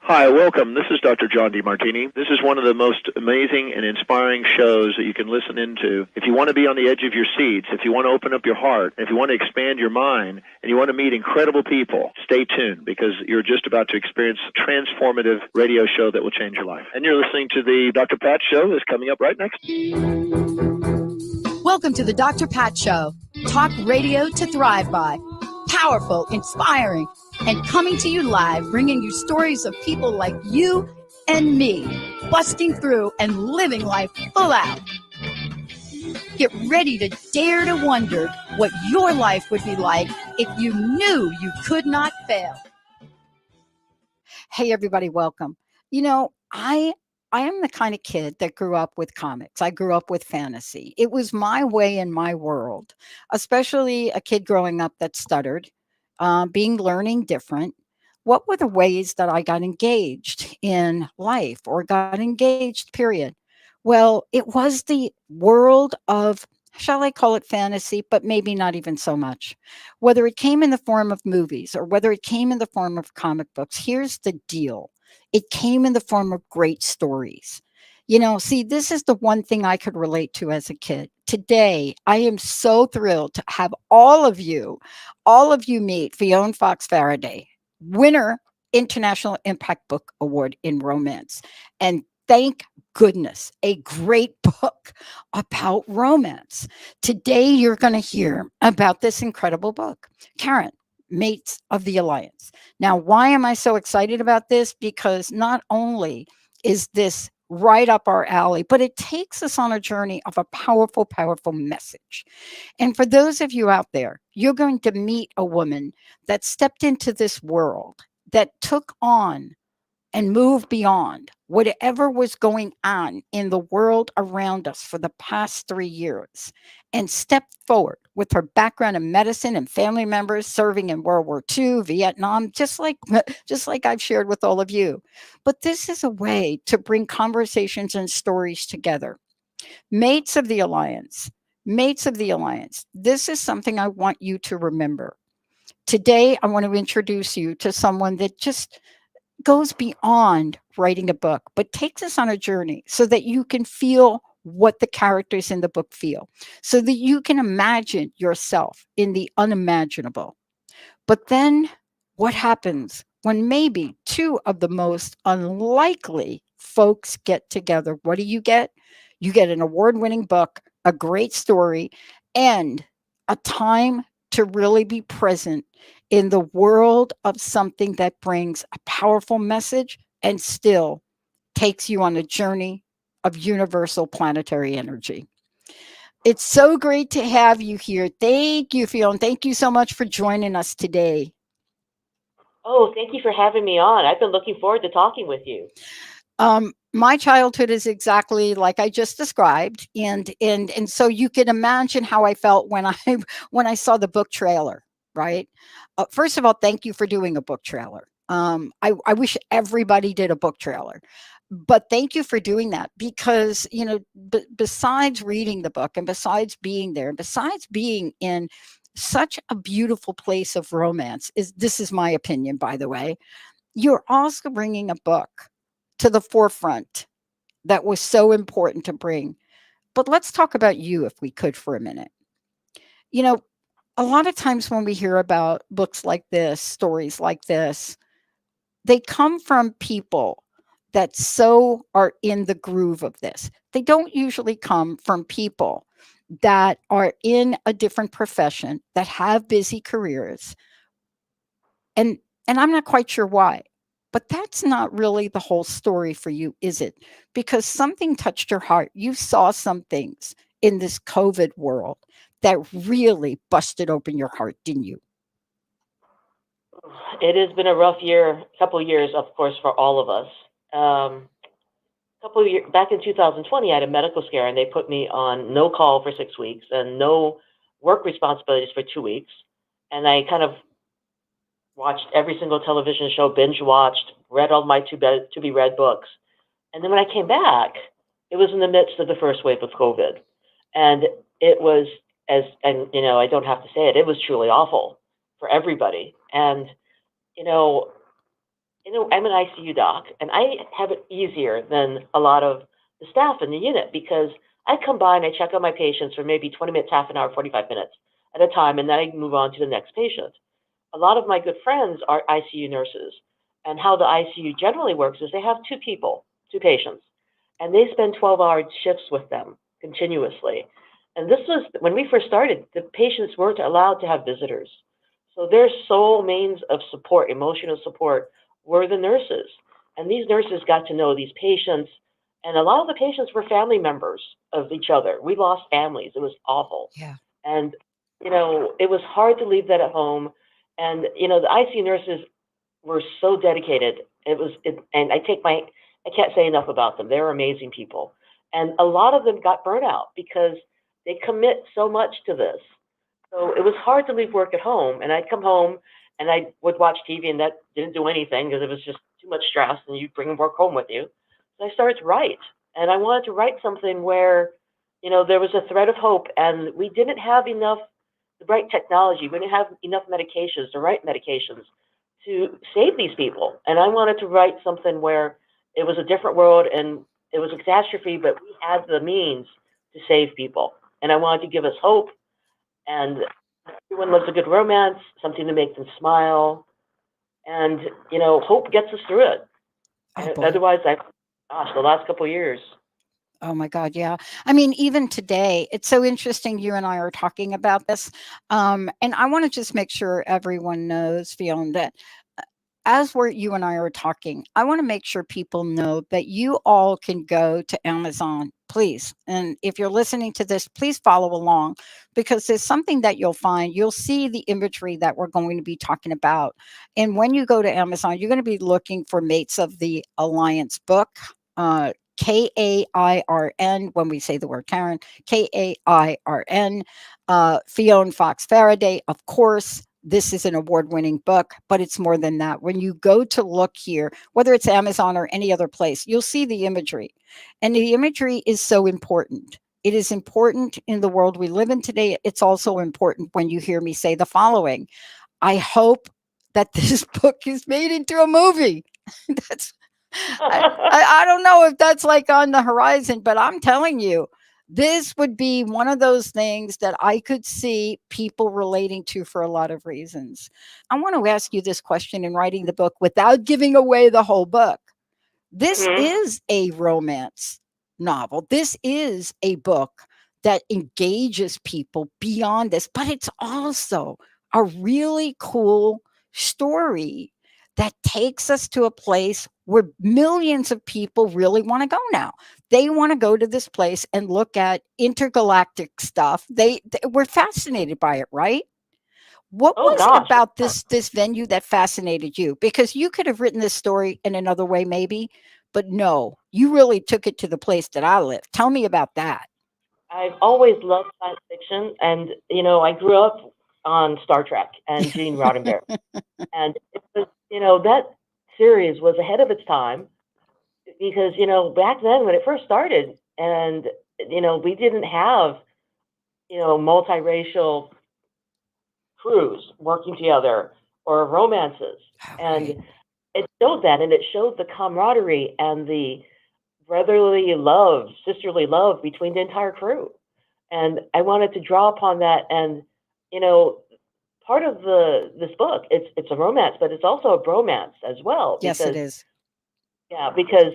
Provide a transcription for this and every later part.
Hi, welcome. This is Dr. John DeMartini. This is one of the most amazing and inspiring shows that you can listen into. If you want to be on the edge of your seats, if you want to open up your heart, if you want to expand your mind, and you want to meet incredible people, stay tuned because you're just about to experience a transformative radio show that will change your life. And you're listening to the Dr. Pat Show that's coming up right next. Welcome to the Dr. Pat Show. Talk radio to thrive by. Powerful, inspiring, and coming to you live, bringing you stories of people like you and me, busting through and living life full out. Get ready to dare to wonder what your life would be like if you knew you could not fail. Hey, everybody, welcome. You know, I am the kind of kid that grew up with comics. I grew up with fantasy. It was my way in my world, especially a kid growing up that stuttered, being learning different. What were the ways that I got engaged in life or got engaged, period? Well, it was the world of, shall I call it fantasy, but maybe not even so much. Whether it came in the form of movies or whether it came in the form of comic books, here's the deal. It came in the form of great stories. See, this is the one thing I could relate to as a kid. Today, I am so thrilled to have all of you meet Fionne Foxxe Farraday, winner International Impact Book Award in Romance. And thank goodness, a great book about romance. Today, you're going to hear about this incredible book, KAIRN, Mates of the Alliance. Now, why am I so excited about this? Because not only is this right up our alley, but it takes us on a journey of a powerful, powerful message. And for those of you out there, you're going to meet a woman that stepped into this world, that took on and move beyond whatever was going on in the world around us for the past 3 years and step forward with her background in medicine and family members serving in World War II, Vietnam, just like I've shared with all of you. But this is a way to bring conversations and stories together. Mates of the Alliance, Mates of the Alliance. This is something I want you to remember. Today, I want to introduce you to someone that just goes beyond writing a book, but takes us on a journey so that you can feel what the characters in the book feel, so that you can imagine yourself in the unimaginable. But then what happens when maybe two of the most unlikely folks get together? What do you get? You get an award-winning book, a great story, and a time to really be present in the world of something that brings a powerful message and still takes you on a journey of universal planetary energy. It's so great to have you here. Thank you, Fionne. Thank you so much for joining us today. Oh, thank you for having me on. I've been looking forward to talking with you. My childhood is exactly like I just described, and so you can imagine how I felt when I saw the book trailer. Right. First of all, thank you for doing a book trailer. I wish everybody did a book trailer, but thank you for doing that because besides reading the book and besides being there, and besides being in such a beautiful place of romance, this is my opinion, by the way, you're also bringing a book to the forefront that was so important to bring. But let's talk about you, if we could, for a minute. A lot of times when we hear about books like this, stories like this, they come from people that so are in the groove of this. They don't usually come from people that are in a different profession, that have busy careers. And I'm not quite sure why. But that's not really the whole story for you, is it? Because something touched your heart. You saw some things in this COVID world that really busted open your heart, didn't you? It has been a rough year, couple of years, of course, for all of us. Couple of years back in 2020, I had a medical scare, and they put me on no call for 6 weeks and no work responsibilities for 2 weeks. And I kind of watched every single television show, binge watched, read all my to be read books. And then when I came back, it was in the midst of the first wave of COVID. And it was I don't have to say it, it was truly awful for everybody. And, I'm an ICU doc, and I have it easier than a lot of the staff in the unit because I come by and I check on my patients for maybe 20 minutes, half an hour, 45 minutes at a time, and then I move on to the next patient. A lot of my good friends are ICU nurses, and how the ICU generally works is they have two people, two patients, and they spend 12-hour shifts with them continuously. And this was when we first started, the patients weren't allowed to have visitors. So their sole means of support, emotional support, were the nurses. And these nurses got to know these patients, and a lot of the patients were family members of each other. We lost families. It was awful. Yeah. And, it was hard to leave that at home. And, the ICU nurses were so dedicated. And I can't say enough about them. They're amazing people. And a lot of them got burnout because they commit so much to this. So it was hard to leave work at home. And I'd come home and I would watch TV, and that didn't do anything because it was just too much stress, and you'd bring work home with you. So I started to write, and I wanted to write something where, there was a thread of hope, and we didn't have enough, the right technology. We didn't have enough medications, the right medications to save these people. And I wanted to write something where it was a different world and it was a catastrophe, but we had the means to save people. And I wanted to give us hope, and everyone loves a good romance, something to make them smile, and hope gets us through it. Oh boy. Otherwise, the last couple of years. Oh my God, yeah. I mean, even today, it's so interesting you and I are talking about this. And I want to just make sure everyone knows, Fionne, that as you and I are talking, I want to make sure people know that you all can go to Amazon, please. And if you're listening to this, please follow along, because there's something that you'll find. You'll see the imagery that we're going to be talking about. And when you go to Amazon, you're going to be looking for Mates of the Alliance book. KAIRN, when we say the word KAIRN, KAIRN, Fionne Foxxe Farraday, of course. This is an award-winning book, but it's more than that. When you go to look here, whether it's Amazon or any other place, you'll see the imagery. And the imagery is so important. It is important in the world we live in today. It's also important when you hear me say the following: I hope that this book is made into a movie. That's I don't know if that's like on the horizon, but I'm telling you, this would be one of those things that I could see people relating to for a lot of reasons. I want to ask you this question in writing the book without giving away the whole book. This is a romance novel. This is a book that engages people beyond this, but it's also a really cool story that takes us to a place where millions of people really want to go now. They want to go to this place and look at intergalactic stuff. They were fascinated by it, right? What Oh was it gosh. about this venue that fascinated you? Because you could have written this story in another way, maybe, but no, you really took it to the place that I live. Tell me about that. I've always loved science fiction, and I grew up on Star Trek and Gene Roddenberry, and it was, that series was ahead of its time because back then when it first started, and we didn't have multiracial crews working together or romances, and Right. it showed that, and it showed the camaraderie and the brotherly love, sisterly love between the entire crew. And I wanted to draw upon that. And you know, part of this book, it's a romance, but it's also a bromance as well Yes, it because is. because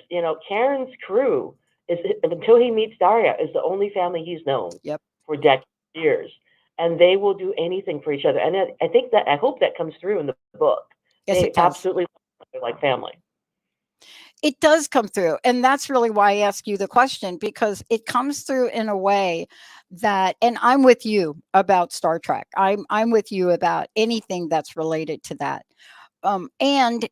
KAIRN's crew is until he meets Daria is the only family he's known Yep. for decades, years, and they will do anything for each other. And I hope that comes through in the book. Yes, They it does. absolutely are like family. It does come through. And that's really why I ask you the question, because it comes through in a way that, and I'm with you about Star Trek. I'm with you about anything that's related to that. And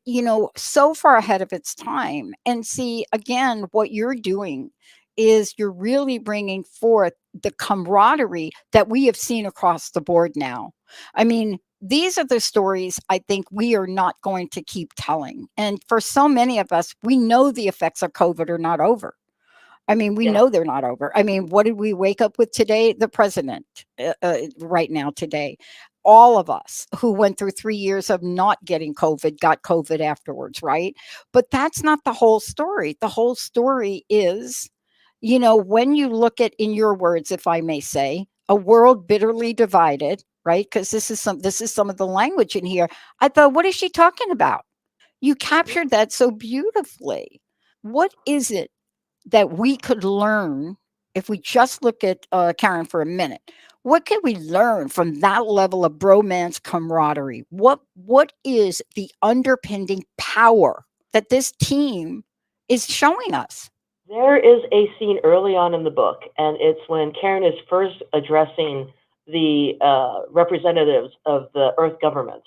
so far ahead of its time. And see, again, what you're doing is you're really bringing forth the camaraderie that we have seen across the board now. I mean, these are the stories I think we are not going to keep telling. And for so many of us, we know the effects of COVID are not over. I mean, we Yeah. know they're not over. I mean, what did we wake up with today? The president right now today. all of us who went through 3 years of not getting COVID got COVID afterwards, right? But that's not the whole story. The whole story is, when you look at, in your words, if I may say, a world bitterly divided, right? Because this is some of the language in here. I thought, what is she talking about? You captured that so beautifully. What is it that we could learn if we just look at KAIRN for a minute? What can we learn from that level of bromance camaraderie? What is the underpinning power that this team is showing us? There is a scene early on in the book, and it's when KAIRN is first addressing the representatives of the Earth governments,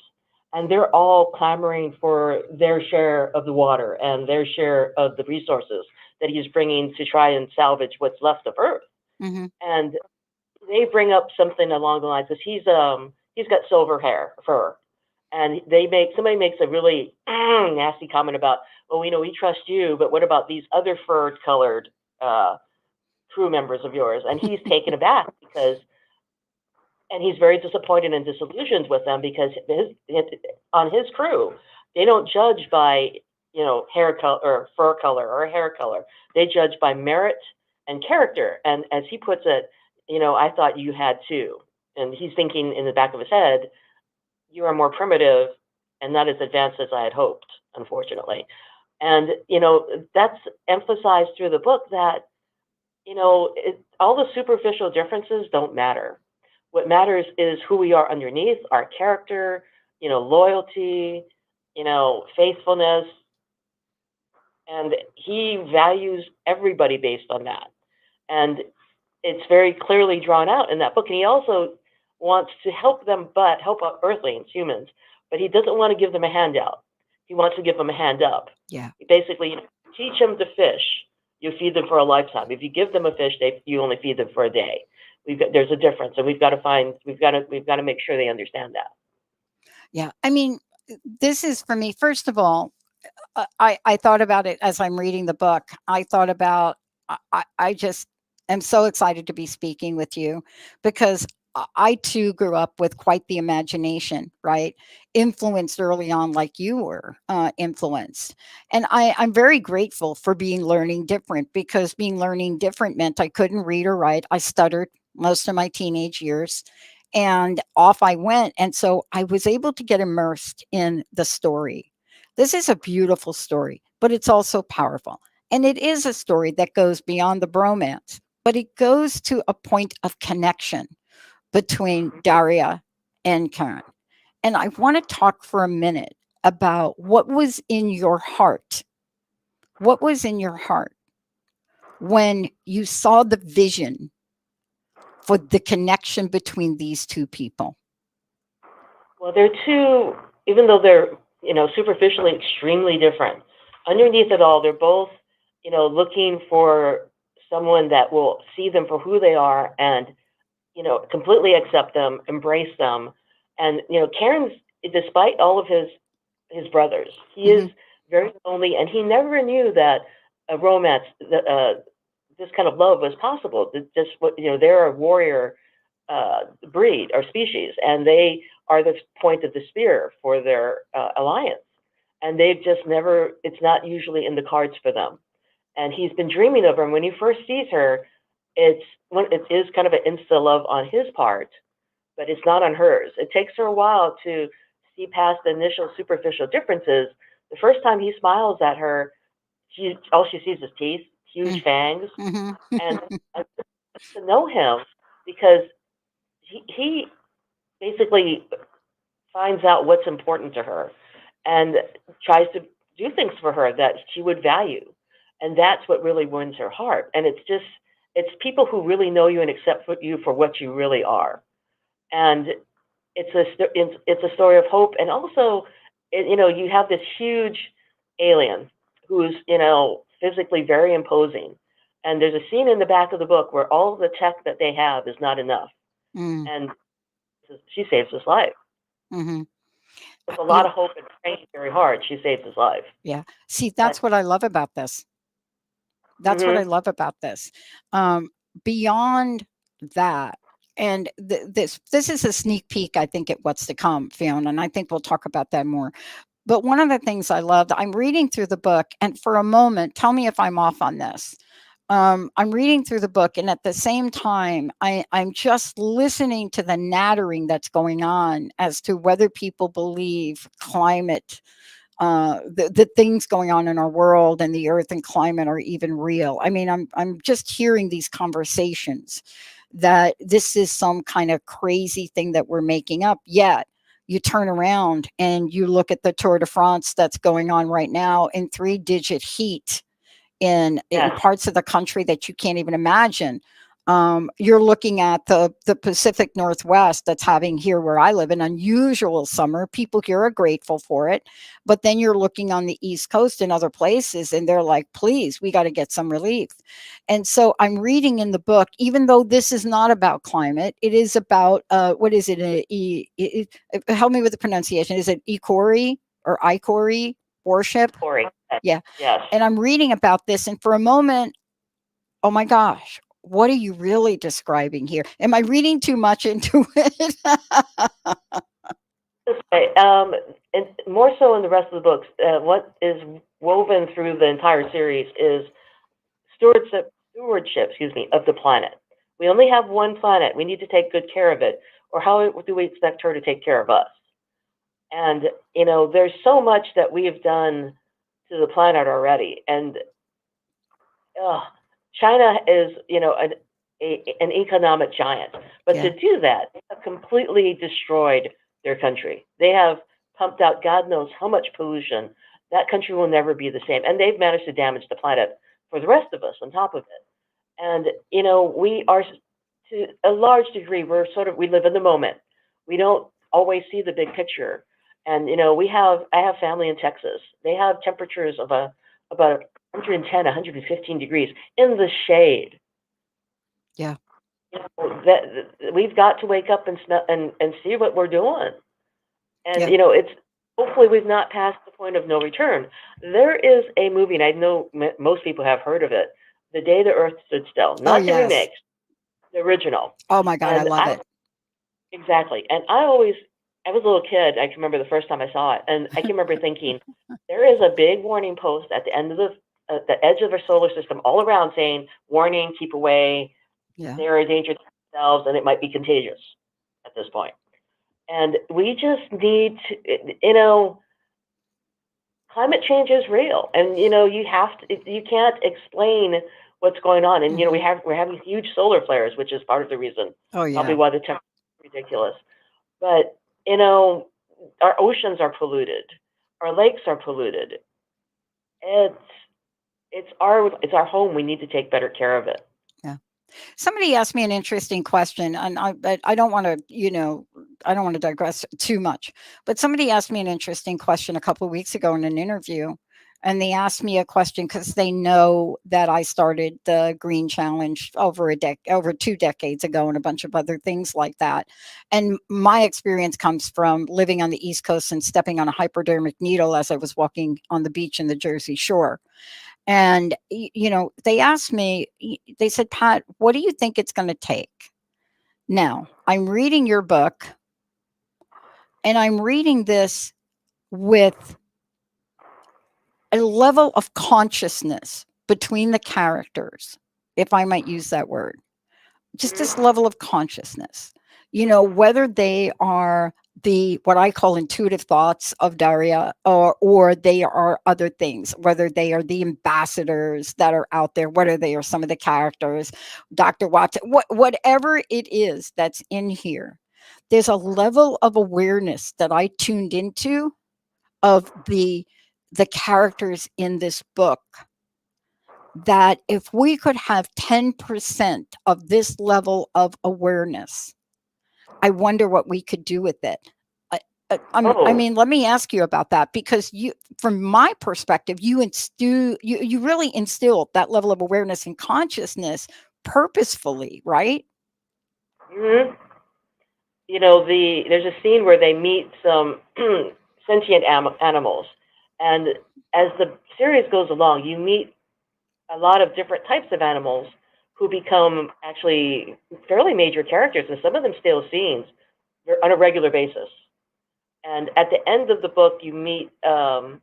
and they're all clamoring for their share of the water and their share of the resources that he's bringing to try and salvage what's left of Earth. Mm-hmm. And they bring up something along the lines of he's got silver hair, fur, and somebody makes a really nasty comment about, well, we trust you, but what about these other fur colored crew members of yours? And he's taken aback and he's very disappointed and disillusioned with them because on his crew, they don't judge by hair color or fur color or hair color. They judge by merit and character. And as he puts it, I thought you had too. And he's thinking in the back of his head, you are more primitive and not as advanced as I had hoped, unfortunately. And, that's emphasized through the book that, all the superficial differences don't matter. What matters is who we are underneath, our character, loyalty, faithfulness. And he values everybody based on that. And it's very clearly drawn out in that book. And he also wants to help them, but help out earthlings, humans, but he doesn't want to give them a handout. He wants to give them a hand up. Yeah. Basically, teach them to fish. You feed them for a lifetime. If you give them a fish, you only feed them for a day. There's a difference, and we've got to make sure they understand that. Yeah. I mean, this is for me, first of all, I thought about it as I'm reading the book. I thought about, I just am so excited to be speaking with you because I too grew up with quite the imagination, right? Influenced early on, like you were influenced. And I'm very grateful for being learning different, because being learning different meant I couldn't read or write. I stuttered most of my teenage years, and off I went. And so I was able to get immersed in the story. This is a beautiful story, but it's also powerful. And it is a story that goes beyond the bromance, but it goes to a point of connection between Daria and KAIRN. And I want to talk for a minute about what was in your heart. What was in your heart when you saw the vision for the connection between these two people? Well, they're two, even though they're, superficially extremely different, underneath it all, they're both, looking for someone that will see them for who they are and, completely accept them, embrace them. And, KAIRN's, despite all of his brothers, he is very lonely, and he never knew that a romance, this kind of love was possible. They're a warrior breed or species, and they are the point of the spear for their alliance. And they've just never, it's not usually in the cards for them. And he's been dreaming of her. And when he first sees her, it is kind of an insta love on his part, but it's not on hers. It takes her a while to see past the initial superficial differences. The first time he smiles at her, all she sees is teeth, huge fangs, and to know him because he basically finds out what's important to her and tries to do things for her that she would value. And that's what really wins her heart. And it's people who really know you and accept you for what you really are. And it's a story of hope. And also, you have this huge alien who's, physically very imposing. And there's a scene in the back of the book where all the tech that they have is not enough. And she saves his life. With a lot of hope and praying very hard, she saves his life. Yeah. See, that's what I love about this. That's what I love about this. Beyond that, and this is a sneak peek, I think, at what's to come, Fiona, and I think we'll talk about that more. But one of the things I loved, I'm reading through the book, and for a moment, tell me if I'm off on this. I'm reading through the book, and at the same time, I'm just listening to the nattering that's going on as to whether people believe climate, the things going on in our world and the earth and climate are even real. I mean, I'm just hearing these conversations that this is some kind of crazy thing that we're making up. Yet you turn around and you look at the Tour de France that's going on right now in 3-digit heat in Yes. parts of the country that you can't even imagine. You're looking at the Pacific Northwest that's having, here where I live, an unusual summer. People here are grateful for it, but then you're looking on the East Coast and other places, and they're like, "Please, we got to get some relief." And so I'm reading in the book, even though this is not about climate, it is about what is it? Help me with the pronunciation. Is it Ikori or Ikori worship? Corey. Yeah. Yes. And I'm reading about this, and for a moment, oh my gosh, what are you really describing here? Am I reading too much into it? Okay, and more so in the rest of the books, what is woven through the entire series is stewardship, excuse me, of the planet. We only have one planet. We need to take good care of it, or how do we expect her to take care of us? And there's so much that we have done to the planet already, and China is, an economic giant. But Yeah. to do that, they have completely destroyed their country. They have pumped out God knows how much pollution. That country will never be the same. And they've managed to damage the planet for the rest of us on top of it. And, we are, to a large degree, we live in the moment. We don't always see the big picture. And, I have family in Texas. They have temperatures of about 110, 115 degrees in the shade. Yeah. That we've got to wake up and smell and see what we're doing. And Yeah. it's hopefully we've not passed the point of no return. There is a movie, and I know most people have heard of it, The Day the Earth Stood Still, Oh, not the yes. remix, the original. Oh my God, I And love it. exactly. And I was a little kid. I can remember the first time I saw it, and I can remember thinking, there is a big warning post at the end of the edge of our solar system, all around, saying, "Warning, keep away. Yeah. They're a danger to themselves, and it might be contagious." At this point, and we just need to, climate change is real, and you can't explain what's going on, and Mhm. we're having huge solar flares, which is part of the reason, Oh probably yeah. why the temperature is ridiculous. But our oceans are polluted, our lakes are polluted. It's it's our home. We need to take better care of it. Yeah. Somebody asked me an interesting question, and but I don't want to, I don't want to digress too much. But somebody asked me an interesting question a couple of weeks ago in an interview, and they asked me a question because they know that I started the Green Challenge over 2 decades ago, and a bunch of other things like that. And my experience comes from living on the East Coast and stepping on a hypodermic needle as I was walking on the beach in the Jersey Shore. And, they asked me, they said, "Pat, what do you think it's going to take?" Now, I'm reading your book, and I'm reading this with a level of consciousness between the characters, if I might use that word. Just this level of consciousness, whether they are the what I call intuitive thoughts of Daria, or they are other things, whether they are the ambassadors that are out there, whether they are some of the characters, Dr. Watson, whatever it is that's in here. There's a level of awareness that I tuned into of the characters in this book, that if we could have 10% of this level of awareness, I wonder what we could do with it. I Oh, mean, let me ask you about that, because from my perspective, you really instilled that level of awareness and consciousness purposefully, right? hmm there's a scene where they meet some sentient animals, and as the series goes along, you meet a lot of different types of animals, who become actually fairly major characters, and some of them steal scenes on a regular basis. And at the end of the book, you meet the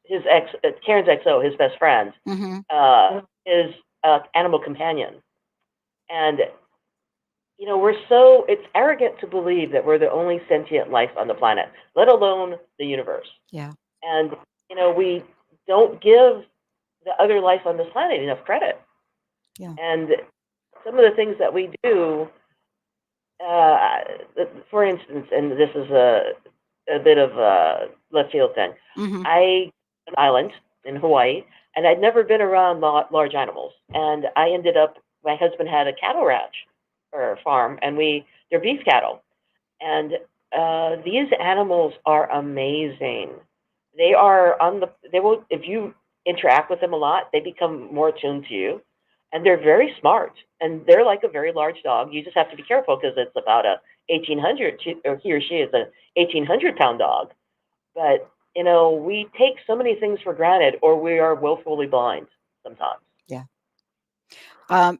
his ex, KAIRN's XO, his best friend, Mm-hmm. his animal companion, and it's arrogant to believe that we're the only sentient life on the planet, let alone the universe. Yeah. And we don't give the other life on this planet enough credit. Yeah. And some of the things that we do, uh, for instance, and this is a bit of a left field thing. Mm-hmm. I an island in Hawaii, and I'd never been around large animals. And I ended up, my husband had a cattle ranch or farm, and they're beef cattle. And these animals are amazing. They will, if you interact with them a lot, they become more attuned to you. And they're very smart. And they're like a very large dog. You just have to be careful because it's about a 1800, or he or she is an 1,800-pound dog. But, we take so many things for granted, or we are willfully blind sometimes. Yeah.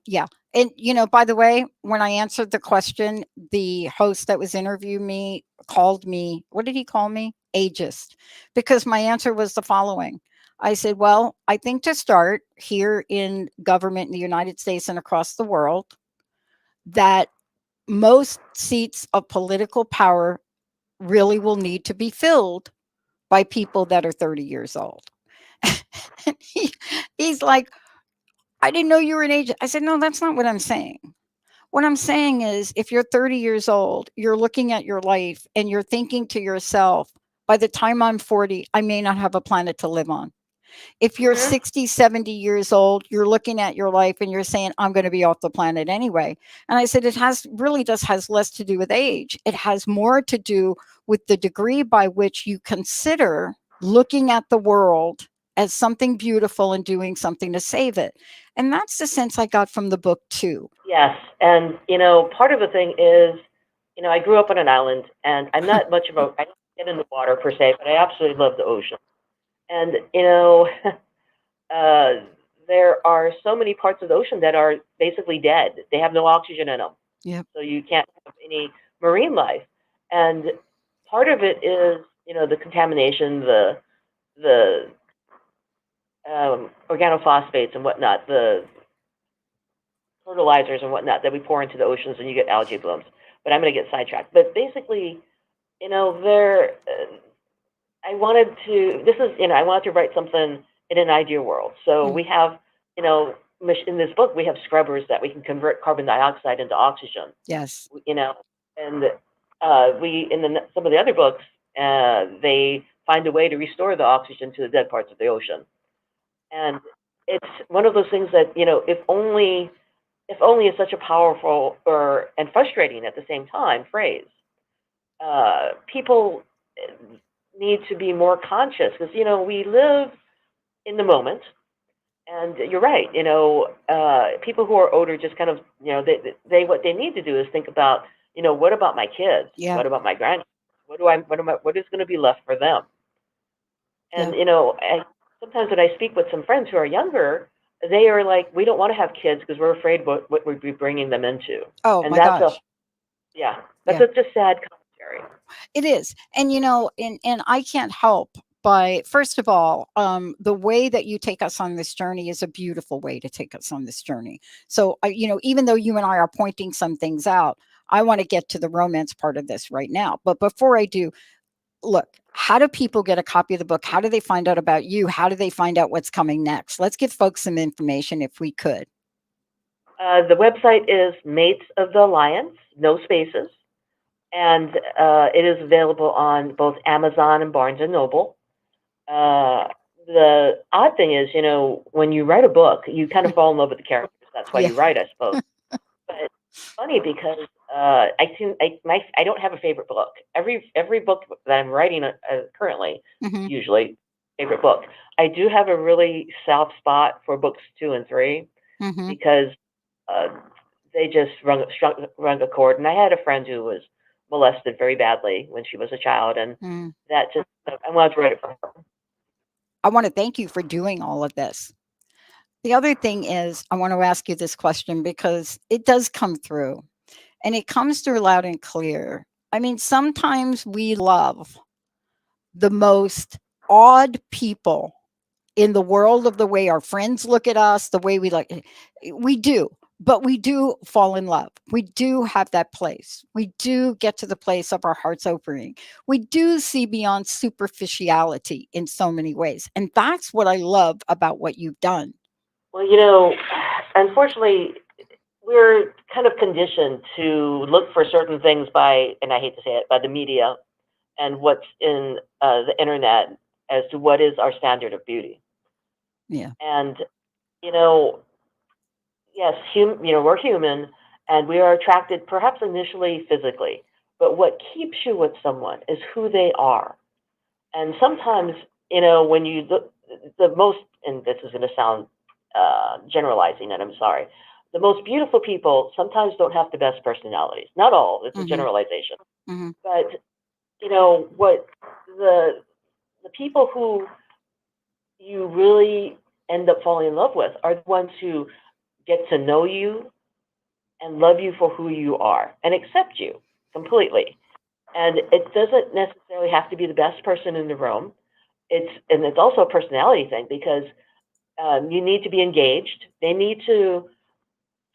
Yeah. And, by the way, when I answered the question, the host that was interviewing me called me, what did he call me? Ageist, because my answer was the following. I said, well, I think to start here in government in the United States and across the world, that most seats of political power really will need to be filled by people that are 30 years old. He's like, I didn't know you were an agent. I said, no, that's not what I'm saying. What I'm saying is, if you're 30 years old, you're looking at your life and you're thinking to yourself, by the time I'm 40, I may not have a planet to live on. If you're Mhm. 60, 70 years old, you're looking at your life and you're saying, I'm going to be off the planet anyway. And I said, it has less to do with age. It has more to do with the degree by which you consider looking at the world as something beautiful and doing something to save it. And that's the sense I got from the book too. Yes, and part of the thing is, I grew up on an island, and I'm not much of I don't get in the water per se, but I absolutely love the ocean. And uh, there are so many parts of the ocean that are basically dead. They have no oxygen in them, Yep. so you can't have any marine life. And part of it is, the contamination, the organophosphates and whatnot, the fertilizers and whatnot that we pour into the oceans, and you get algae blooms. But I'm going to get sidetracked. But basically, there. I wanted to. This is, I wanted to write something in an ideal world. So we have, in this book, we have scrubbers that we can convert carbon dioxide into oxygen. Yes. And some of the other books, they find a way to restore the oxygen to the dead parts of the ocean. And it's one of those things that, if only is such a powerful and frustrating at the same time phrase. People need to be more conscious because we live in the moment, and you're right. People who are older just kind of they what they need to do is think about what about my kids? Yeah. What about my grandkids? What is going to be left for them? And sometimes when I speak with some friends who are younger, they are like, we don't want to have kids because we're afraid what we'd be bringing them into. Oh And my that's gosh. that's such a sad commentary. It is. And and I can't help by, first of all, the way that you take us on this journey is a beautiful way to take us on this journey. So even though you and I are pointing some things out, I want to get to the romance part of this right now. But before I do, look, how do people get a copy of the book? How do they find out about you? How do they find out what's coming next? Let's give folks some information if we could. The website is Mates of the Alliance, no spaces, and it is available on both Amazon and Barnes and Noble. The odd thing is, when you write a book, you kind of fall in love with the characters. That's why you write, I suppose. But it's funny because I don't have a favorite book. Every book that I'm writing currently, usually favorite book. I do have a really soft spot for books 2 and 3 because they just rung a chord. And I had a friend who was molested very badly when she was a child, and that just I wanted to write it for her. I want to thank you for doing all of this. The other thing is, I want to ask you this question because it does come through and it comes through loud and clear. I mean, sometimes we love the most odd people in the world of the way our friends look at us, the way we like, we do, but we do fall in love. We do have that place. We do get to the place of our hearts opening. We do see beyond superficiality in so many ways. And that's what I love about what you've done. Well, unfortunately, we're kind of conditioned to look for certain things by, and I hate to say it, by the media and what's in the internet as to what is our standard of beauty. Yeah. And, you know, yes, we're human and we are attracted perhaps initially physically, but what keeps you with someone is who they are. And sometimes, when you look, the most, and this is going to sound generalizing, and I'm sorry, the most beautiful people sometimes don't have the best personalities. Not all, it's a Mm-hmm. generalization. Mm-hmm. But, what the people who you really end up falling in love with are the ones who get to know you and love you for who you are and accept you completely. And it doesn't necessarily have to be the best person in the room. It's also a personality thing because you need to be engaged. They need to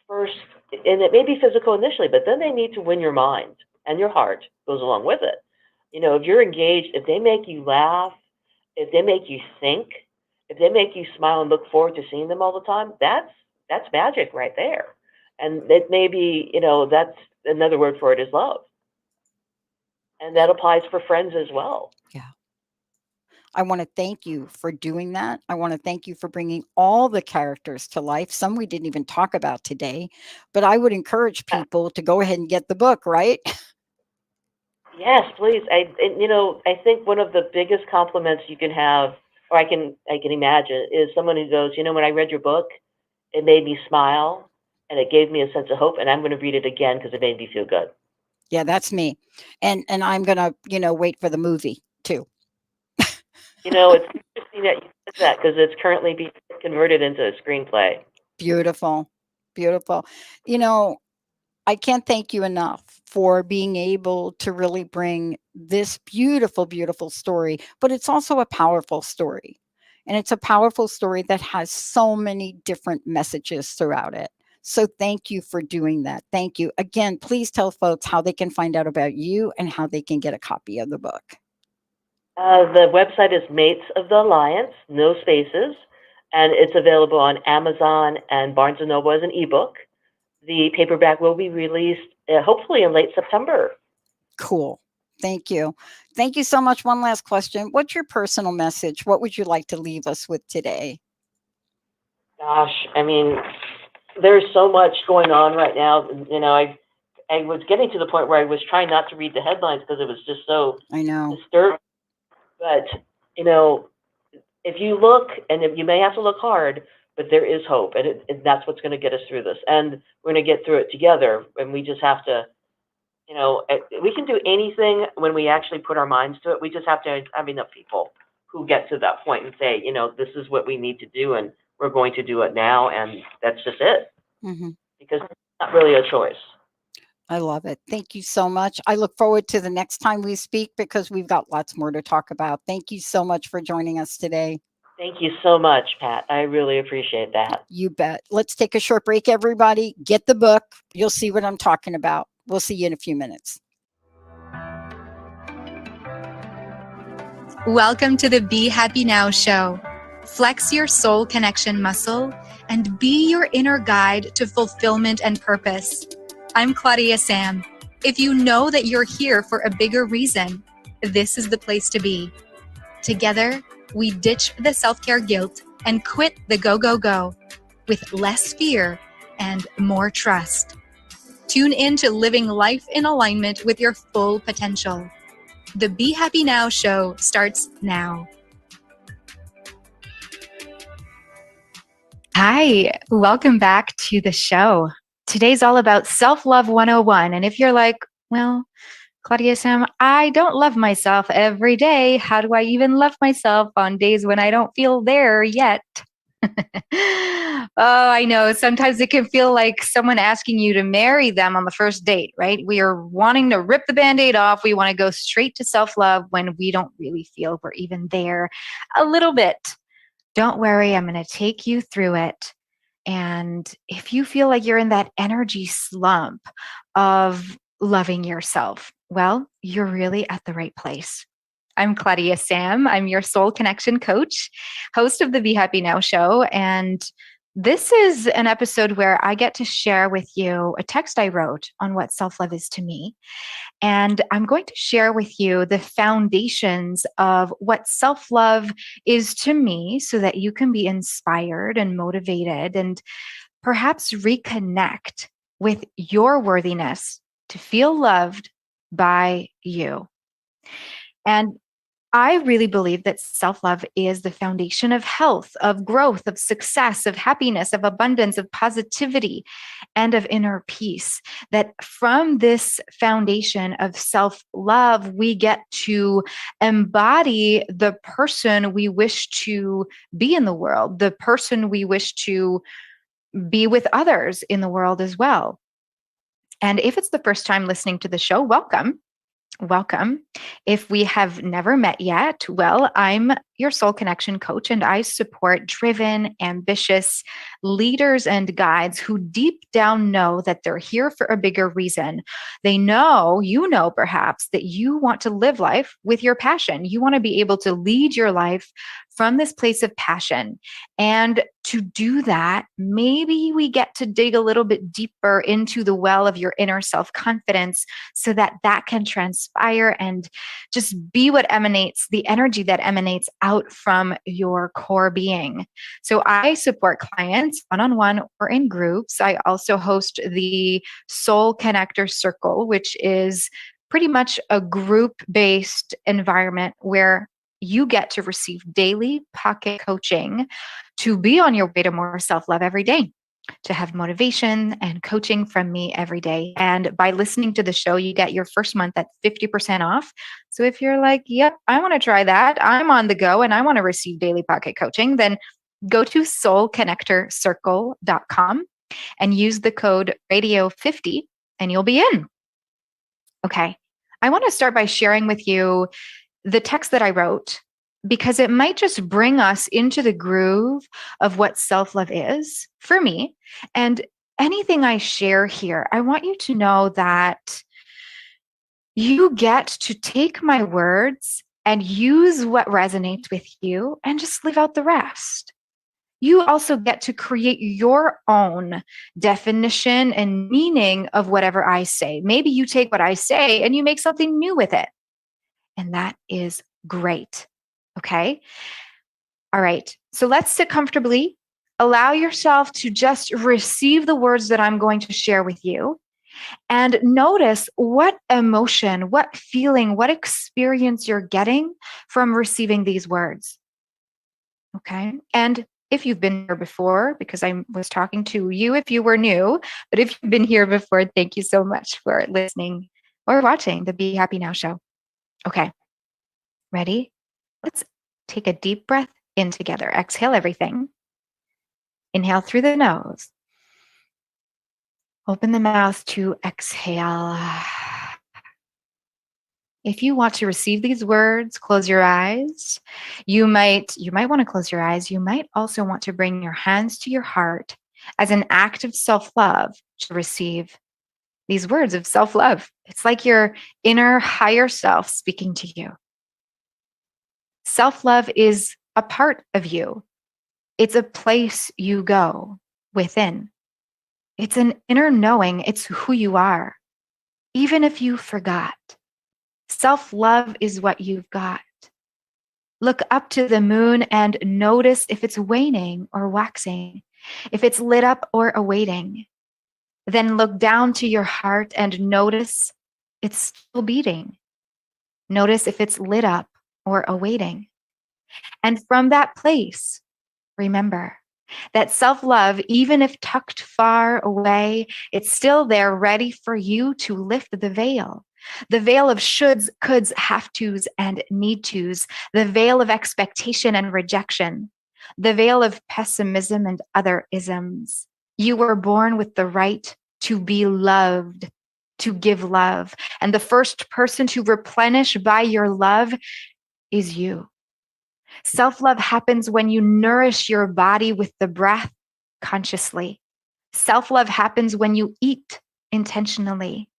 first, and it may be physical initially, but then they need to win your mind, and your heart goes along with it. If you're engaged, if they make you laugh, if they make you think, if they make you smile and look forward to seeing them all the time, that's magic right there. And it may be, that's another word for it is love. And that applies for friends as well. Yeah. I want to thank you for doing that. I want to thank you for bringing all the characters to life. Some we didn't even talk about today, but I would encourage people to go ahead and get the book, right? Yes, please. I think one of the biggest compliments you can have, or I can imagine, is someone who goes, when I read your book, it made me smile and it gave me a sense of hope, and I'm going to read it again because it made me feel good. Yeah, that's me. And I'm going to, wait for the movie too. It's interesting that you said that because it's currently being converted into a screenplay. Beautiful. Beautiful. I can't thank you enough for being able to really bring this beautiful, beautiful story, but it's also a powerful story. And it's a powerful story that has so many different messages throughout it. So thank you for doing that. Thank you. Again, please tell folks how they can find out about you and how they can get a copy of the book. The website is Mates of the Alliance, no spaces, and it's available on Amazon and Barnes & Noble as an ebook. The paperback will be released hopefully in late September. Cool. Thank you. Thank you so much. One last question. What's your personal message? What would you like to leave us with today? Gosh, I mean, there's so much going on right now. I was getting to the point where I was trying not to read the headlines because it was just so disturbing. But, if you look, and you may have to look hard, but there is hope, and that's what's going to get us through this. And we're going to get through it together, and we just have to, we can do anything when we actually put our minds to it. We just have to have enough people who get to that point and say, this is what we need to do, and we're going to do it now, and that's just it. Mm-hmm. Because it's not really a choice. I love it. Thank you so much. I look forward to the next time we speak because we've got lots more to talk about. Thank you so much for joining us today. Thank you so much, Pat. I really appreciate that. You bet. Let's take a short break, everybody. Get the book. You'll see what I'm talking about. We'll see you in a few minutes. Welcome to the Be Happy Now show. Flex your soul connection muscle and be your inner guide to fulfillment and purpose. I'm Claudia Sam. If you know that you're here for a bigger reason, this is the place to be. Together, we ditch the self-care guilt and quit the go with less fear and more trust. Tune in to living life in alignment with your full potential. The Be Happy Now show starts now. Hi, welcome back to the show. Today's all about Self-Love 101. And if you're like, well, Claudia Sam, I don't love myself every day. How do I even love myself on days when I don't feel there yet? Oh, I know. Sometimes it can feel like someone asking you to marry them on the first date, right? We are wanting to rip the Band-Aid off. We want to go straight to self-love when we don't really feel we're even there a little bit. Don't worry, I'm going to take you through it. And if you feel like you're in that energy slump of loving yourself, well, you're really at the right place. I'm Claudia Sam. I'm your soul connection coach, host of the Be Happy Now show. And this is an episode where I get to share with you a text I wrote on what self-love is to me. And I'm going to share with you the foundations of what self-love is to me so that you can be inspired and motivated and perhaps reconnect with your worthiness to feel loved by you. And I really believe that self-love is the foundation of health, of growth, of success, of happiness, of abundance, of positivity, and of inner peace. That from this foundation of self-love, we get to embody the person we wish to be in the world, the person we wish to be with others in the world as well. And if it's the first time listening to the show, welcome. Welcome. If we have never met yet, well, I'm your soul connection coach, and I support driven, ambitious leaders and guides who deep down know that they're here for a bigger reason. They know, you know, perhaps that you want to live life with your passion. You want to be able to lead your life from this place of passion. And to do that, maybe we get to dig a little bit deeper into the well of your inner self-confidence so that that can transpire and just be what emanates, the energy that emanates out from your core being. So I support clients one-on-one or in groups. I also host the Soul Connector Circle, which is pretty much a group-based environment where you get to receive daily pocket coaching to be on your way to more self-love every day, to have motivation and coaching from me every day. And by listening to the show, you get your first month at 50% off. So if you're like, yep, I want to try that, I'm on the go and I want to receive daily pocket coaching, then go to soulconnectorcircle.com and use the code radio50 and you'll be in. Okay. I want to start by sharing with you the text that I wrote, because it might just bring us into the groove of what self-love is for me. And anything I share here, I want you to know that you get to take my words and use what resonates with you and just leave out the rest. You also get to create your own definition and meaning of whatever I say. Maybe you take what I say and you make something new with it. And that is great. Okay. All right. So let's sit comfortably. Allow yourself to just receive the words that I'm going to share with you and notice what emotion, what feeling, what experience you're getting from receiving these words. Okay. And if you've been here before, because I was talking to you if you were new, but if you've been here before, thank you so much for listening or watching the Be Happy Now show. Okay. Ready? Let's take a deep breath in together. Exhale everything. Inhale through the nose. Open the mouth to exhale. If you want to receive these words, close your eyes. You might want to close your eyes. You might also want to bring your hands to your heart as an act of self-love to receive these words of self-love. It's like your inner higher self speaking to you. Self-love is a part of you. It's a place you go within. It's an inner knowing. It's who you are, even if you forgot. Self-love is what you've got. Look up to the moon and notice if it's waning or waxing, if it's lit up or awaiting. Then look down to your heart and notice it's still beating. Notice if it's lit up or awaiting. And from that place, remember that self-love, even if tucked far away, it's still there ready for you to lift the veil of shoulds, coulds, have tos, and need tos, the veil of expectation and rejection, the veil of pessimism and other isms. You were born with the right to be loved, to give love. And the first person to replenish by your love is you. Self-love happens when you nourish your body with the breath consciously. Self-love happens when you eat intentionally.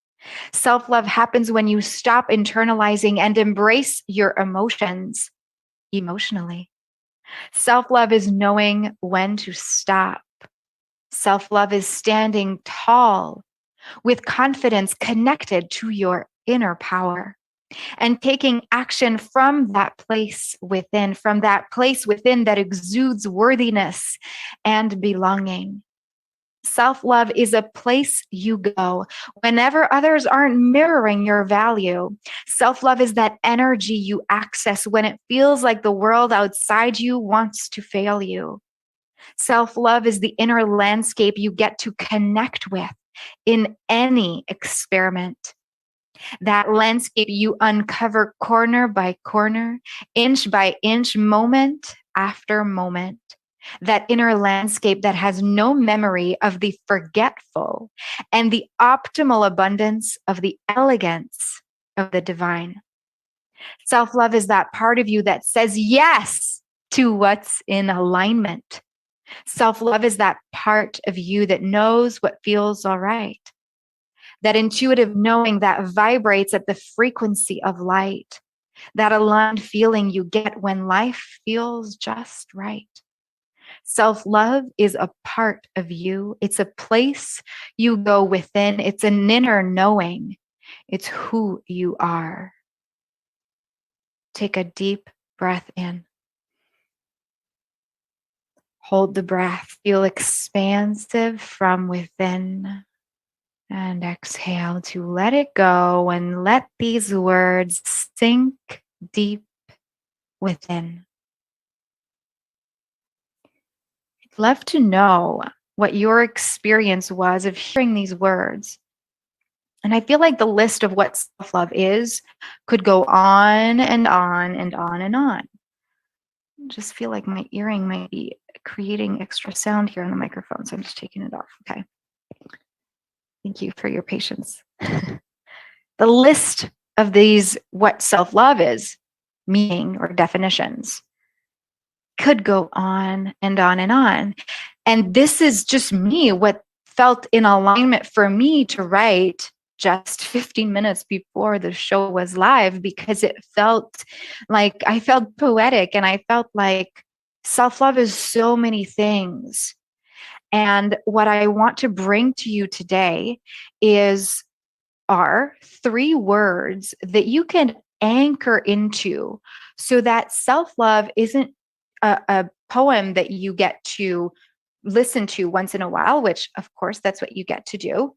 Self-love happens when you stop internalizing and embrace your emotions emotionally. Self-love is knowing when to stop. Self-love is standing tall with confidence connected to your inner power and taking action from that place within, that exudes worthiness and belonging. Self-love is a place you go whenever others aren't mirroring your value. Self-love is that energy you access when it feels like the world outside you wants to fail you. Self-love is the inner landscape you get to connect with in any experiment. That landscape you uncover corner by corner, inch by inch, moment after moment. That inner landscape that has no memory of the forgetful and the optimal abundance of the elegance of the divine. Self-love is that part of you that says yes to what's in alignment. Self-love is that part of you that knows what feels all right. That intuitive knowing that vibrates at the frequency of light. That aligned feeling you get when life feels just right. Self-love is a part of you. It's a place you go within. It's an inner knowing. It's who you are. Take a deep breath in. Hold the breath. Feel expansive from within. And exhale to let it go and let these words sink deep within. I'd love to know what your experience was of hearing these words. And I feel like the list of what self-love is could go on and on and on and on. I just feel like my earring might be creating extra sound here on the microphone, so I'm just taking it off. Okay. Thank you for your patience. The list of these, what self-love is, meaning or definitions, could go on and on and on. And this is just me, what felt in alignment for me to write just 15 minutes before the show was live, because it felt like I felt poetic and I felt like self-love is so many things. And what I want to bring to you today are 3 words that you can anchor into so that self-love isn't a poem that you get to listen to once in a while, which of course that's what you get to do.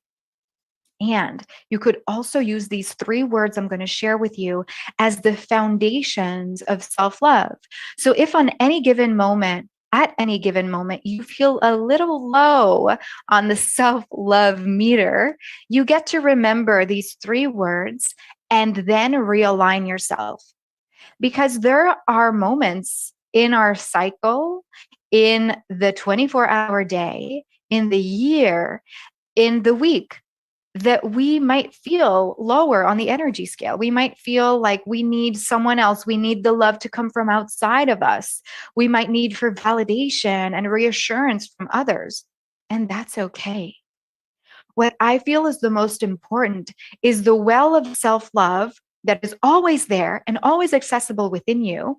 And you could also use these 3 words I'm going to share with you as the foundations of self-love. So if on any given moment, at any given moment, you feel a little low on the self-love meter, you get to remember these 3 words and then realign yourself. Because there are moments in our cycle, in the 24-hour day, in the year, in the week, that we might feel lower on the energy scale. We might feel like we need someone else. We need the love to come from outside of us. We might need for validation and reassurance from others. And that's okay. What I feel is the most important is the well of self-love that is always there and always accessible within you,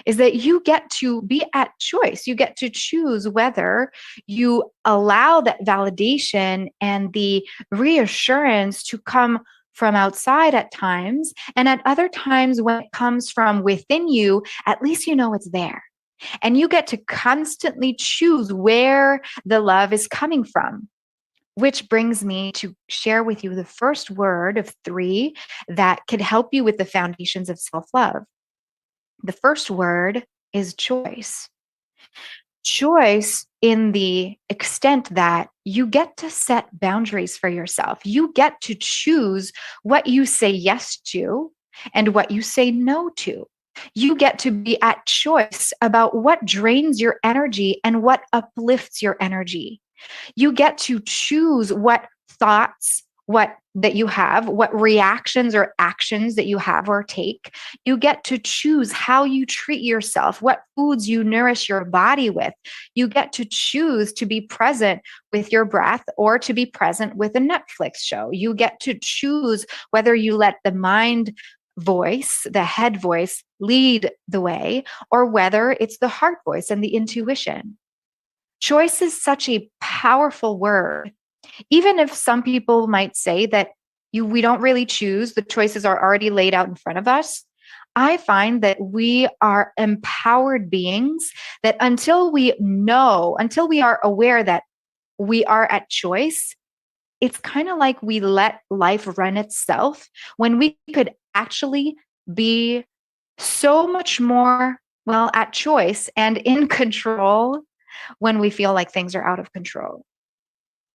is that you get to be at choice. You get to choose whether you allow that validation and the reassurance to come from outside at times, and at other times when it comes from within you, at least you know it's there. And you get to constantly choose where the love is coming from. Which brings me to share with you the first word of 3 that could help you with the foundations of self-love. The first word is choice. Choice in the extent that you get to set boundaries for yourself. You get to choose what you say yes to and what you say no to. You get to be at choice about what drains your energy and what uplifts your energy. You get to choose what thoughts, what that you have, what reactions or actions that you have or take. You get to choose how you treat yourself, what foods you nourish your body with. You get to choose to be present with your breath or to be present with a Netflix show. You get to choose whether you let the mind voice, the head voice, lead the way, or whether it's the heart voice and the intuition. Choice is such a powerful word. Even if some people might say that we don't really choose, the choices are already laid out in front of us. I find that we are empowered beings that until we are aware that we are at choice, it's kind of like we let life run itself when we could actually be so much more, well, at choice and in control when we feel like things are out of control.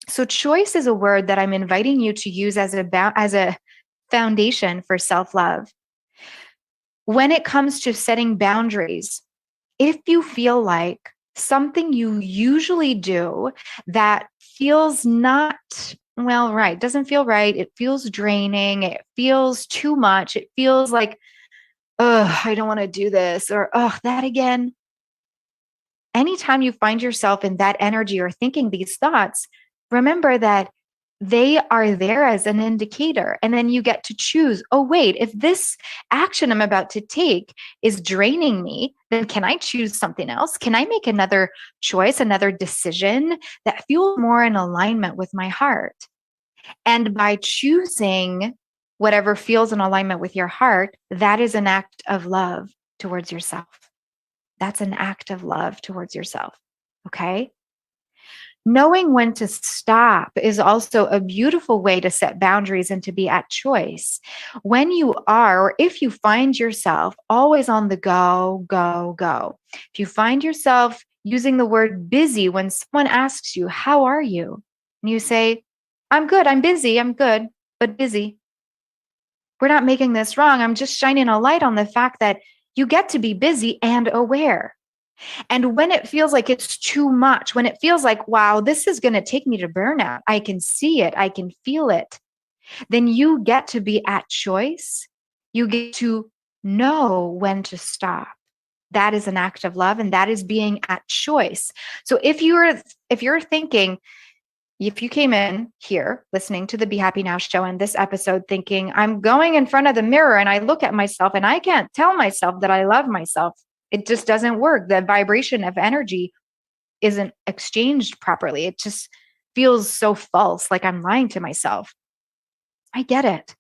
So choice is a word that I'm inviting you to use as a foundation for self-love. When it comes to setting boundaries, if you feel like something you usually do that feels not, well, right, doesn't feel right, it feels draining, it feels too much, it feels like, oh, I don't want to do this, or oh, that again. Anytime you find yourself in that energy or thinking these thoughts, remember that they are there as an indicator. And then you get to choose, oh, wait, if this action I'm about to take is draining me, then can I choose something else? Can I make another choice, another decision that feels more in alignment with my heart? And by choosing whatever feels in alignment with your heart, that is an act of love towards yourself. That's an act of love towards yourself. Okay? Knowing when to stop is also a beautiful way to set boundaries and to be at choice. When you are, or if you find yourself always on the go, go, go, if you find yourself using the word busy when someone asks you, how are you? And you say, I'm good, I'm busy, I'm good, but busy. We're not making this wrong. I'm just shining a light on the fact that you get to be busy and aware. And when it feels like it's too much, when it feels like, wow, this is going to take me to burnout, I can see it, I can feel it, then you get to be at choice. You get to know when to stop. That is an act of love, and that is being at choice. So if you're thinking, if you came in here listening to the Be Happy Now show and this episode thinking, I'm going in front of the mirror and I look at myself and I can't tell myself that I love myself, it just doesn't work. The vibration of energy isn't exchanged properly. It just feels so false, like I'm lying to myself. I get it.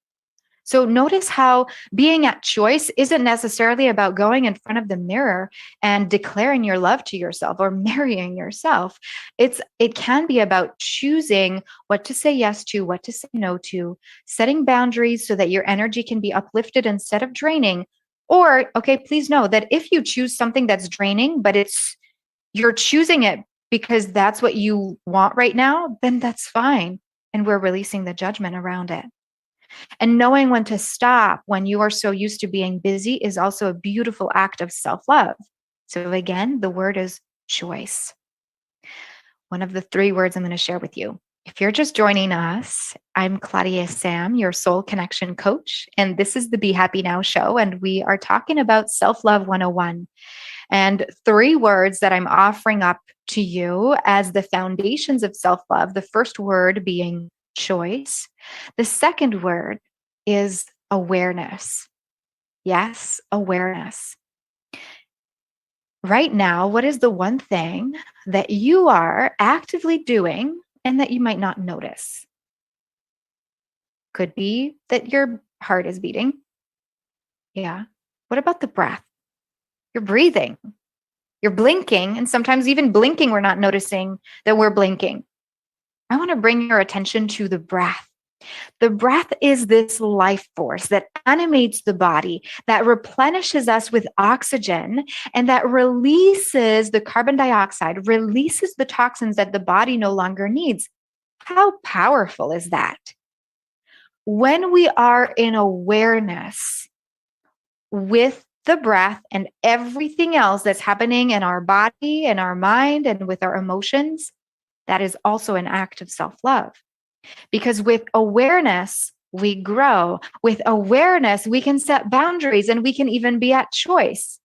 So notice how being at choice isn't necessarily about going in front of the mirror and declaring your love to yourself or marrying yourself. It can be about choosing what to say yes to, what to say no to, setting boundaries so that your energy can be uplifted instead of draining. Or, okay, please know that if you choose something that's draining, but you're choosing it because that's what you want right now, then that's fine. And we're releasing the judgment around it. And knowing when to stop when you are so used to being busy is also a beautiful act of self-love. So again, the word is choice. One of the 3 words I'm going to share with you. If you're just joining us, I'm Claudia Sam, your soul connection coach, and this is the Be Happy Now show, and we are talking about self-love 101. And 3 words that I'm offering up to you as the foundations of self-love. The first word being choice. The second word is awareness. Yes, awareness. Right now, what is the one thing that you are actively doing and that you might not notice? Could be that your heart is beating. Yeah. What about the breath? You're breathing. You're blinking, and sometimes even blinking, we're not noticing that we're blinking. I want to bring your attention to the breath. The breath is this life force that animates the body, that replenishes us with oxygen, and that releases the carbon dioxide, releases the toxins that the body no longer needs. How powerful is that? When we are in awareness with the breath and everything else that's happening in our body and our mind and with our emotions, that is also an act of self-love. Because with awareness, we grow. With awareness, we can set boundaries and we can even be at choice.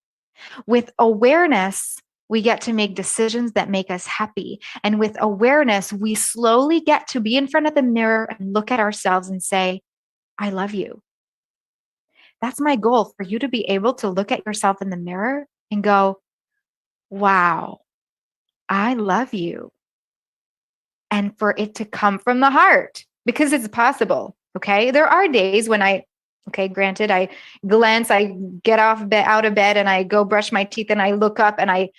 With awareness, we get to make decisions that make us happy. And with awareness, we slowly get to be in front of the mirror and look at ourselves and say, I love you. That's my goal, for you to be able to look at yourself in the mirror and go, wow, I love you. And for it to come from the heart, because it's possible. Okay. There are days when granted, I glance, I get out of bed and I go brush my teeth and I look up and I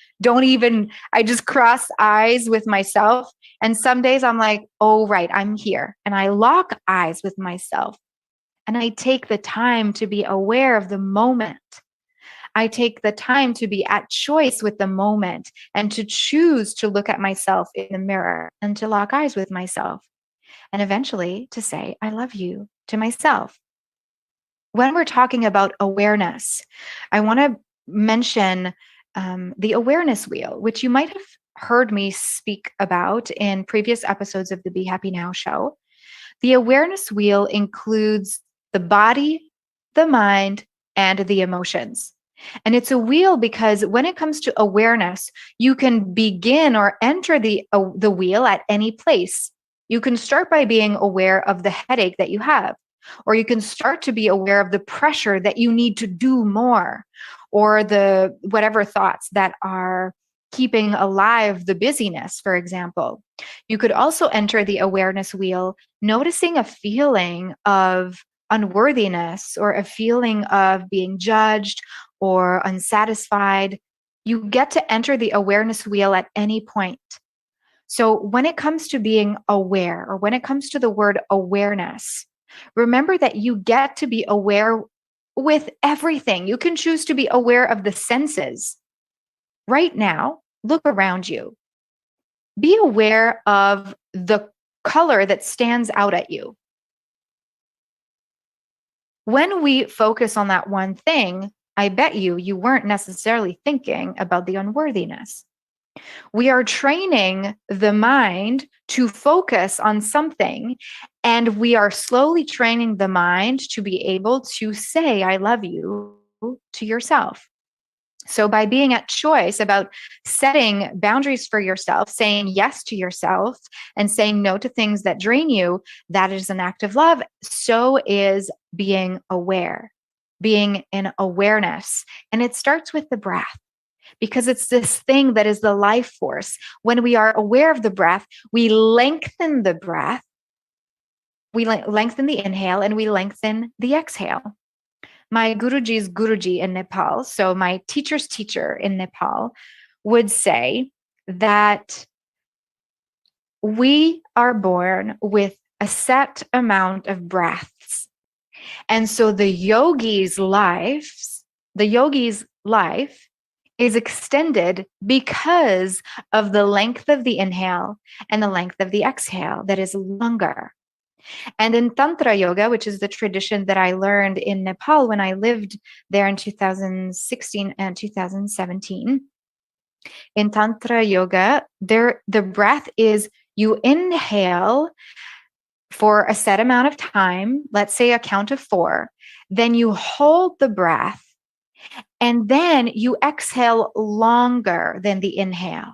just cross eyes with myself. And some days I'm like, oh, right, I'm here. And I lock eyes with myself and I take the time to be aware of the moment. I take the time to be at choice with the moment and to choose to look at myself in the mirror and to lock eyes with myself. And eventually to say, I love you to myself. When we're talking about awareness, I want to mention the awareness wheel, which you might have heard me speak about in previous episodes of the Be Happy Now show. The awareness wheel includes the body, the mind, and the emotions. And it's a wheel because when it comes to awareness, you can begin or enter the wheel at any place. You can start by being aware of the headache that you have, or you can start to be aware of the pressure that you need to do more, or the whatever thoughts that are keeping alive the busyness, for example. You could also enter the awareness wheel noticing a feeling of unworthiness or a feeling of being judged or unsatisfied. You get to enter the awareness wheel at any point. So when it comes to being aware, or when it comes to the word awareness, remember that you get to be aware with everything. You can choose to be aware of the senses. Right now, look around you. Be aware of the color that stands out at you. When we focus on that one thing, I bet you weren't necessarily thinking about the unworthiness. We are training the mind to focus on something, and we are slowly training the mind to be able to say, I love you to yourself. So by being at choice about setting boundaries for yourself, saying yes to yourself, and saying no to things that drain you, that is an act of love. So is being aware, being in awareness. And it starts with the breath, because it's this thing that is the life force. When we are aware of the breath, we lengthen the breath, we lengthen the inhale, and we lengthen the exhale. My Guruji's Guruji in Nepal, so my teacher's teacher in Nepal, would say that we are born with a set amount of breaths. And so the yogi's life is extended because of the length of the inhale and the length of the exhale that is longer. And in Tantra Yoga, which is the tradition that I learned in Nepal when I lived there in 2016 and 2017, in Tantra Yoga, the breath is you inhale for a set amount of time, let's say a count of 4, then you hold the breath, and then you exhale longer than the inhale.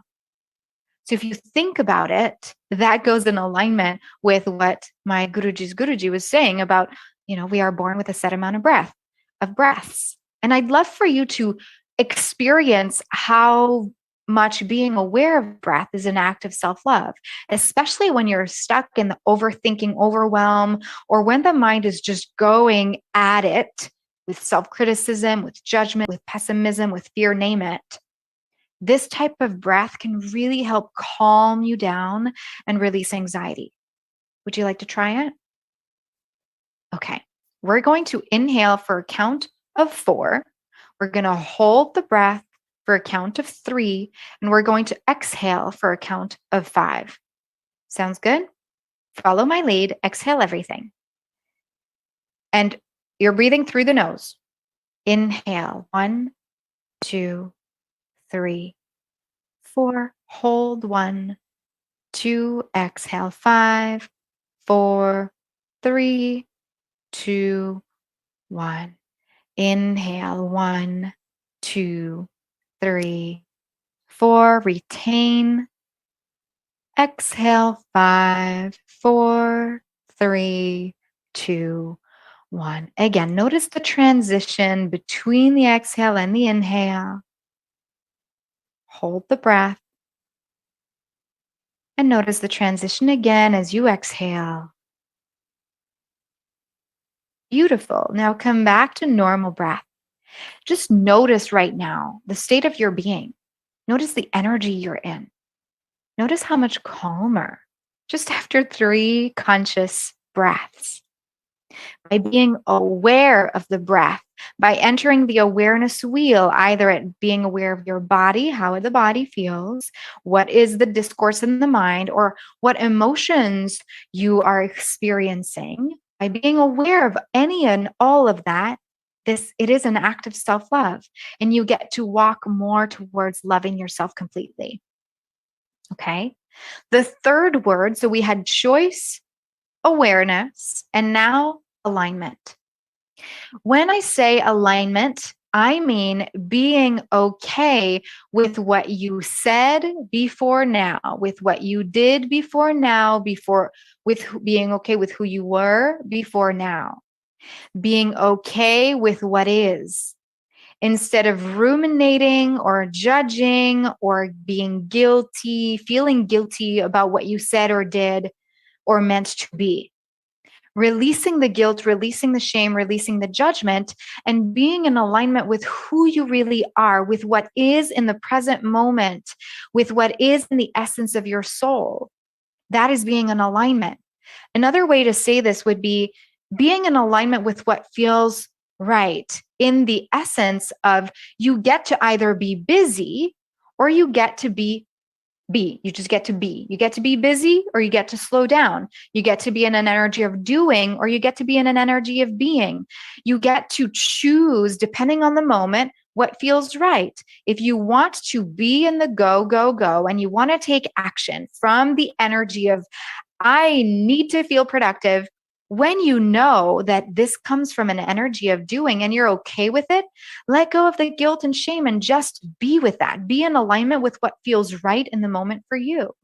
So if you think about it, that goes in alignment with what my Guruji's Guruji was saying about, we are born with a set amount of breaths. And I'd love for you to experience how much being aware of breath is an act of self-love, especially when you're stuck in the overthinking overwhelm, or when the mind is just going at it with self-criticism, with judgment, with pessimism, with fear, name it. This type of breath can really help calm you down and release anxiety. Would you like to try it? Okay. We're going to inhale for a count of 4. We're going to hold the breath for a count of 3, and we're going to exhale for a count of 5. Sounds good? Follow my lead. Exhale everything. And you're breathing through the nose. Inhale, 1, 2, 3, 4. Hold, 1, 2. Exhale, 5, 4, 3, 2, 1. Inhale, 1, 2, 3, 4. Retain. Exhale, 5, 4, 3, 2, 1. Again, notice the transition between the exhale and the inhale. Hold the breath. And notice the transition again as you exhale. Beautiful. Now come back to normal breath. Just notice right now the state of your being. Notice the energy you're in. Notice how much calmer just after 3 conscious breaths. By being aware of the breath, by entering the awareness wheel, either at being aware of your body, how the body feels, what is the discourse in the mind, or what emotions you are experiencing, by being aware of any and all of that, it is an act of self-love, and you get to walk more towards loving yourself completely. Okay? The third word, so we had choice, awareness, and now alignment. When I say alignment, I mean being okay with what you said before now, with what you did before now, with being okay with who you were before now, being okay with what is, instead of ruminating or judging or being guilty, feeling guilty about what you said or did or meant to be. Releasing the guilt, releasing the shame, releasing the judgment, and being in alignment with who you really are, with what is in the present moment, with what is in the essence of your soul. That is being in alignment. Another way to say this would be being in alignment with what feels right, in the essence of you get to either be busy or you get to be. You just get to be. You get to be busy or you get to slow down. You get to be in an energy of doing or you get to be in an energy of being. You get to choose, depending on the moment, what feels right. If you want to be in the go, go, go, and you want to take action from the energy of, I need to feel productive, when you know that this comes from an energy of doing and you're okay with it, let go of the guilt and shame and just be with that. Be in alignment with what feels right in the moment for you.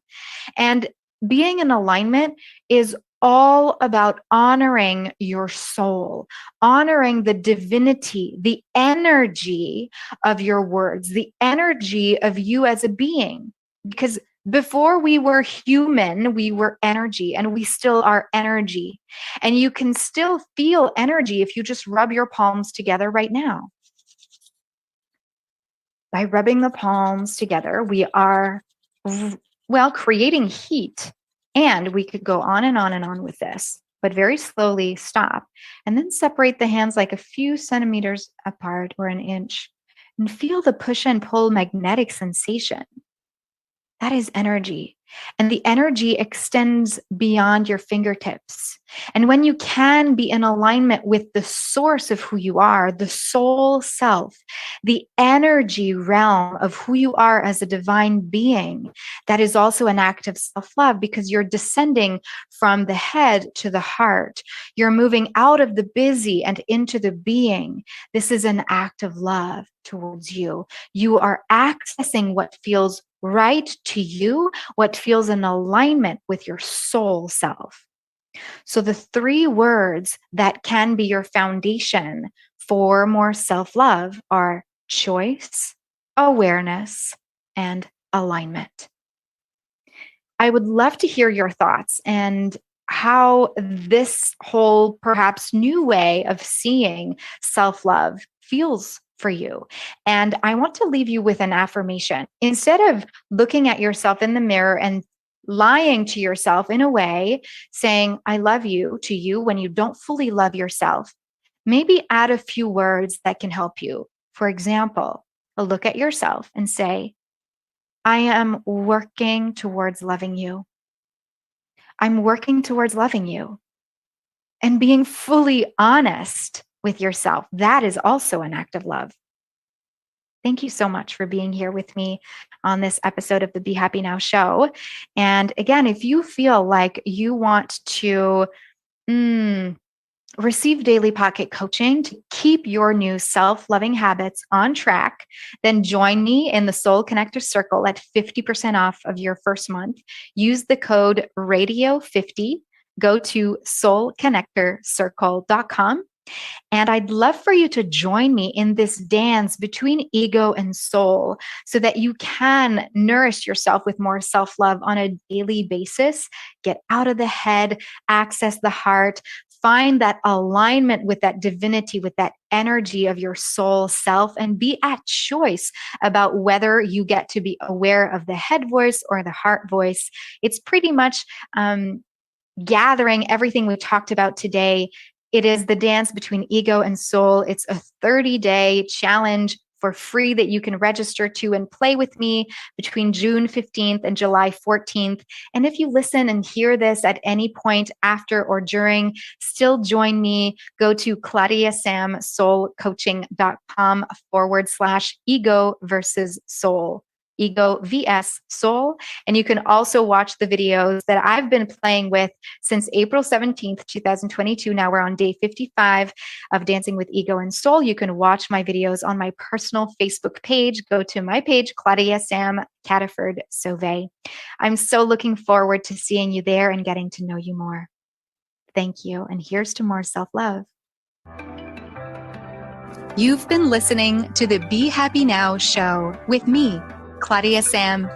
And being in alignment is all about honoring your soul, honoring the divinity, the energy of your words, the energy of you as a being. Because before we were human, we were energy, and we still are energy. And you can still feel energy if you just rub your palms together right now. By rubbing the palms together, we are, creating heat. And we could go on and on and on with this, but very slowly stop and then separate the hands like a few centimeters apart or an inch and feel the push and pull magnetic sensation. That is energy. And the energy extends beyond your fingertips. And when you can be in alignment with the source of who you are, the soul self, the energy realm of who you are as a divine being, that is also an act of self-love because you're descending from the head to the heart. You're moving out of the busy and into the being. This is an act of love towards you. You are accessing what feels right to you, what feels in alignment with your soul self. So the 3 words that can be your foundation for more self-love are choice, awareness, and alignment. I would love to hear your thoughts and how this whole perhaps new way of seeing self-love feels for you. And I want to leave you with an affirmation. Instead of looking at yourself in the mirror and lying to yourself in a way, saying, I love you to you when you don't fully love yourself, maybe add a few words that can help you. For example, look at yourself and say, I am working towards loving you. I'm working towards loving you. And being fully honest with yourself. That is also an act of love. Thank you so much for being here with me on this episode of the Be Happy Now show. And again, if you feel like you want to receive daily pocket coaching to keep your new self-loving habits on track, then join me in the Soul Connector Circle at 50% off of your first month. Use the code radio50. Go to soulconnectorcircle.com. And I'd love for you to join me in this dance between ego and soul so that you can nourish yourself with more self-love on a daily basis. Get out of the head, access the heart, find that alignment with that divinity, with that energy of your soul self, and be at choice about whether you get to be aware of the head voice or the heart voice. It's pretty much gathering everything we've talked about today. It is the dance between ego and soul. It's a 30-day challenge for free that you can register to and play with me between June 15th and July 14th. And if you listen and hear this at any point after or during, still join me. Go to claudiasamsoulcoaching.com/ego versus soul. Ego vs soul. And you can also watch the videos that I've been playing with since April 17th, 2022. Now we're on day 55 of Dancing with Ego and Soul. You can watch my videos on my personal Facebook page. Go to my page, Claudia Sam Cataford Sauvé. I'm so looking forward to seeing you there and getting to know you more. Thank you. And here's to more self-love. You've been listening to the Be Happy Now show with me, Claudia Sam.